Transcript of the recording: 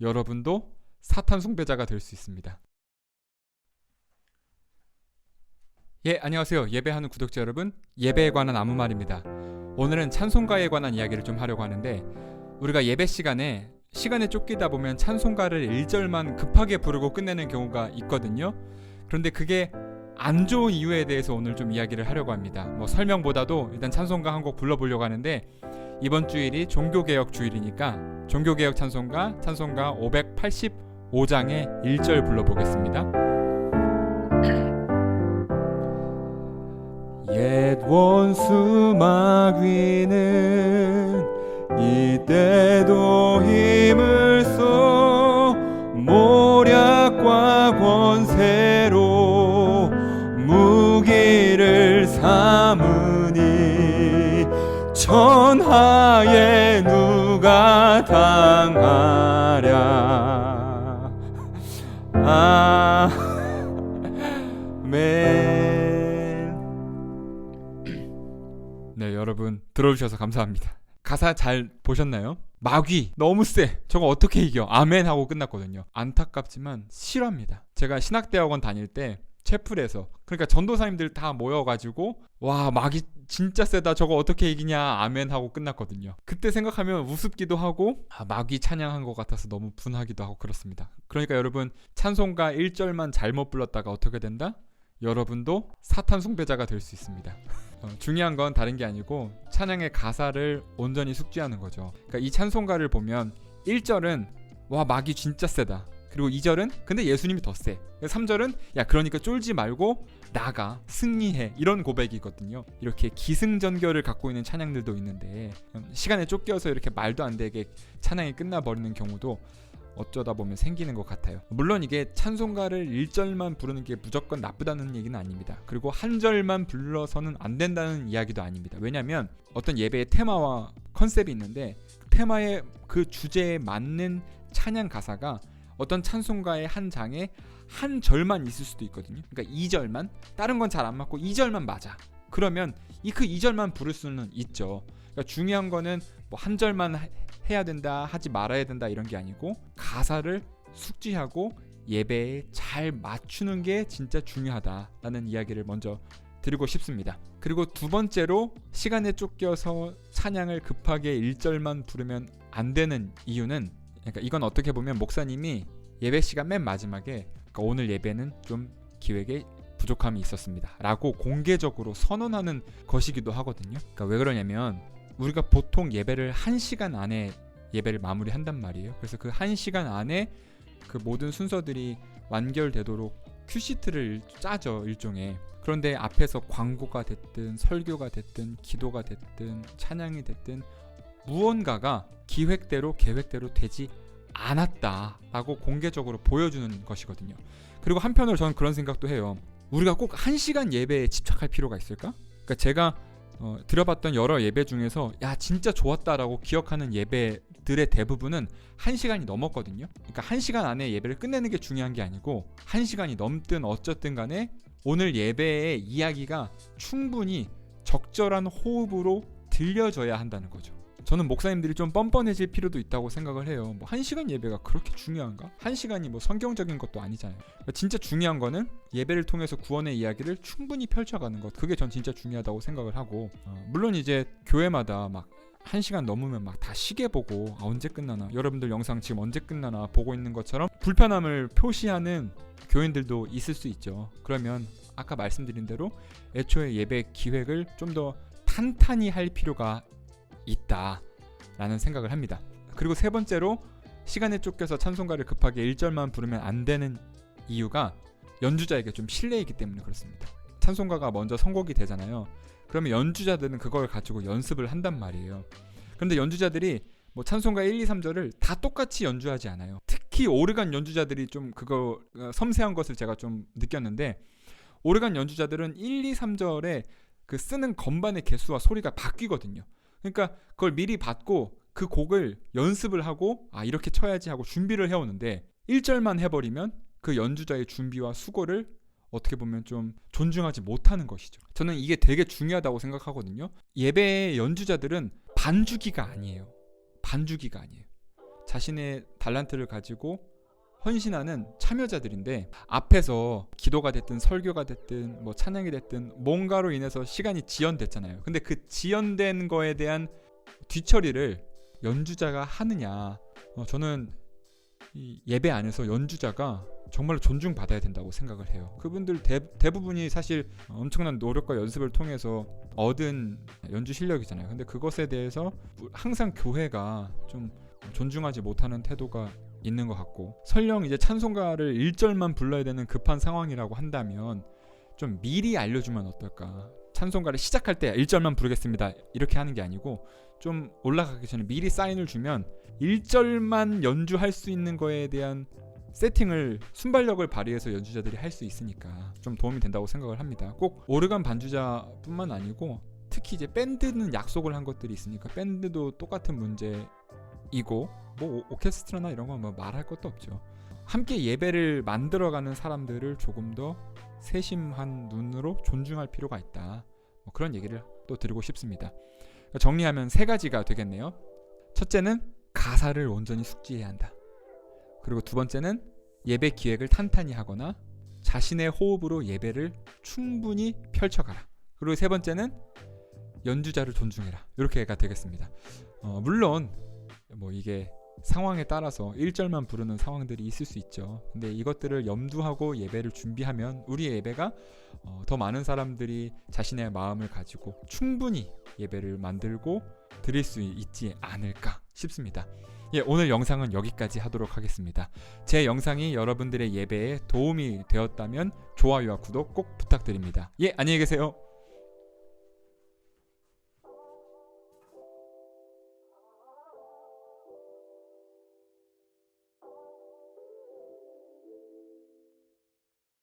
여러분도 사탄 숭배자가 될 수 있습니다. 예, 안녕하세요. 예배하는 구독자 여러분, 예배에 관한 아무 말입니다. 오늘은 찬송가에 관한 이야기를 좀 하려고 하는데, 우리가 예배 시간에 쫓기다 보면 찬송가를 1절만 급하게 부르고 끝내는 경우가 있거든요. 그런데 그게 안 좋은 이유에 대해서 오늘 좀 이야기를 하려고 합니다. 설명보다도 일단 찬송가 한 곡 불러보려고 하는데, 이번 주일이 종교개혁 주일이니까 종교개혁 찬송가 585장의 1절 불러보겠습니다. 옛 원수 마귀는 이때도 힘을 써 모략과 권세로 무기를 삼으니 천하에 누가 당하랴. 아멘. 네, 여러분 들어주셔서 감사합니다. 가사 잘 보셨나요? 마귀 너무 세. 저거 어떻게 이겨? 아멘 하고 끝났거든요. 안타깝지만 실화입니다. 제가 신학대학원 다닐 때 채플에서, 그러니까 전도사님들 다 모여가지고 와, 마귀 진짜 세다, 저거 어떻게 이기냐, 아멘 하고 끝났거든요. 그때 생각하면 우습기도 하고 마귀 찬양한 것 같아서 너무 분하기도 하고 그렇습니다. 그러니까 여러분, 찬송가 1절만 잘못 불렀다가 어떻게 된다? 여러분도 사탄 숭배자가 될 수 있습니다. 중요한 건 다른 게 아니고 찬양의 가사를 온전히 숙지하는 거죠. 그러니까 이 찬송가를 보면 1절은 와, 마귀 진짜 세다. 그리고 2절은 근데 예수님이 더 세. 3절은 야, 그러니까 쫄지 말고 나가 승리해, 이런 고백이거든요. 이렇게 기승전결을 갖고 있는 찬양들도 있는데, 시간에 쫓겨서 이렇게 말도 안 되게 찬양이 끝나버리는 경우도 어쩌다 보면 생기는 것 같아요. 물론 이게 찬송가를 1절만 부르는 게 무조건 나쁘다는 얘기는 아닙니다. 그리고 한 절만 불러서는 안 된다는 이야기도 아닙니다. 왜냐하면 어떤 예배의 테마와 컨셉이 있는데, 테마의 그 주제에 맞는 찬양 가사가 어떤 찬송가의 한 장에 한 절만 있을 수도 있거든요. 그러니까 2절만, 다른 건 잘 안 맞고 2절만 맞아. 그러면 그 2절만 부를 수는 있죠. 그러니까 중요한 거는 뭐 한 절만 해야 된다, 하지 말아야 된다, 이런 게 아니고 가사를 숙지하고 예배에 잘 맞추는 게 진짜 중요하다라는 이야기를 먼저 드리고 싶습니다. 그리고 두 번째로, 시간에 쫓겨서 찬양을 급하게 1절만 부르면 안 되는 이유는, 그러니까 이건 어떻게 보면 목사님이 예배 시간 맨 마지막에 오늘 예배는 좀 기획에 부족함이 있었습니다 라고 공개적으로 선언하는 것이기도 하거든요. 그러니까 왜 그러냐면, 우리가 보통 예배를 1시간 안에 예배를 마무리한단 말이에요. 그래서 그 1시간 안에 그 모든 순서들이 완결되도록 큐시트를 짜죠, 일종의. 그런데 앞에서 광고가 됐든 설교가 됐든 기도가 됐든 찬양이 됐든 무언가가 기획대로 계획대로 되지 않았다라고 공개적으로 보여주는 것이거든요. 그리고 한편으로 저는 그런 생각도 해요. 우리가 꼭 1시간 예배에 집착할 필요가 있을까? 그러니까 제가 들어봤던 여러 예배 중에서 야, 진짜 좋았다라고 기억하는 예배들의 대부분은 1시간이 넘었거든요. 그러니까 1시간 안에 예배를 끝내는 게 중요한 게 아니고 1시간이 넘든 어쨌든 간에 오늘 예배의 이야기가 충분히 적절한 호흡으로 들려져야 한다는 거죠. 저는 목사님들이 좀 뻔뻔해질 필요도 있다고 생각을 해요. 1시간 예배가 그렇게 중요한가? 1시간이 성경적인 것도 아니잖아요. 진짜 중요한 거는 예배를 통해서 구원의 이야기를 충분히 펼쳐가는 것, 그게 전 진짜 중요하다고 생각을 하고, 물론 이제 교회마다 1시간 넘으면 다 시계 보고 언제 끝나나, 여러분들 영상 지금 언제 끝나나 보고 있는 것처럼 불편함을 표시하는 교인들도 있을 수 있죠. 그러면 아까 말씀드린 대로 애초에 예배 기획을 좀 더 탄탄히 할 필요가 있다라는 생각을 합니다. 그리고 세 번째로, 시간에 쫓겨서 찬송가를 급하게 1절만 부르면 안 되는 이유가 연주자에게 좀 실례이기 때문에 그렇습니다. 찬송가가 먼저 선곡이 되잖아요. 그러면 연주자들은 그걸 가지고 연습을 한단 말이에요. 그런데 연주자들이 찬송가 1, 2, 3절을 다 똑같이 연주하지 않아요. 특히 오르간 연주자들이 좀 그거 섬세한 것을 제가 좀 느꼈는데, 오르간 연주자들은 1, 2, 3절에 그 쓰는 건반의 개수와 소리가 바뀌거든요. 그러니까 그걸 미리 받고 그 곡을 연습을 하고 이렇게 쳐야지 하고 준비를 해오는데, 1절만 해버리면 그 연주자의 준비와 수고를 어떻게 보면 좀 존중하지 못하는 것이죠. 저는 이게 되게 중요하다고 생각하거든요. 예배의 연주자들은 반주기가 아니에요. 반주기가 아니에요. 자신의 달란트를 가지고 헌신하는 참여자들인데, 앞에서 기도가 됐든 설교가 됐든 뭐 찬양이 됐든 뭔가로 인해서 시간이 지연됐잖아요. 근데 그 지연된 거에 대한 뒤처리를 연주자가 하느냐, 저는 이 예배 안에서 연주자가 정말로 존중받아야 된다고 생각을 해요. 그분들 대부분이 사실 엄청난 노력과 연습을 통해서 얻은 연주 실력이잖아요. 근데 그것에 대해서 항상 교회가 좀 존중하지 못하는 태도가 있는 것 같고, 설령 이제 찬송가를 1절만 불러야 되는 급한 상황이라고 한다면 좀 미리 알려주면 어떨까. 찬송가를 시작할 때 1절만 부르겠습니다 이렇게 하는 게 아니고, 좀 올라가기 전에 미리 사인을 주면 1절만 연주할 수 있는 거에 대한 세팅을, 순발력을 발휘해서 연주자들이 할 수 있으니까 좀 도움이 된다고 생각을 합니다. 꼭 오르간 반주자뿐만 아니고 특히 이제 밴드는 약속을 한 것들이 있으니까 밴드도 똑같은 문제이고, 뭐 오케스트라나 이런 건 뭐 말할 것도 없죠. 함께 예배를 만들어가는 사람들을 조금 더 세심한 눈으로 존중할 필요가 있다. 뭐 그런 얘기를 또 드리고 싶습니다. 정리하면 3가지가 되겠네요. 첫째는 가사를 온전히 숙지해야 한다. 그리고 두 번째는 예배 기획을 탄탄히 하거나 자신의 호흡으로 예배를 충분히 펼쳐가라. 그리고 세 번째는 연주자를 존중해라. 이렇게가 되겠습니다. 물론 뭐 이게 상황에 따라서 1절만 부르는 상황들이 있을 수 있죠. 근데 이것들을 염두하고 예배를 준비하면 우리의 예배가 더 많은 사람들이 자신의 마음을 가지고 충분히 예배를 만들고 드릴 수 있지 않을까 싶습니다. 예, 오늘 영상은 여기까지 하도록 하겠습니다. 제 영상이 여러분들의 예배에 도움이 되었다면 좋아요와 구독 꼭 부탁드립니다. 예, 안녕히 계세요.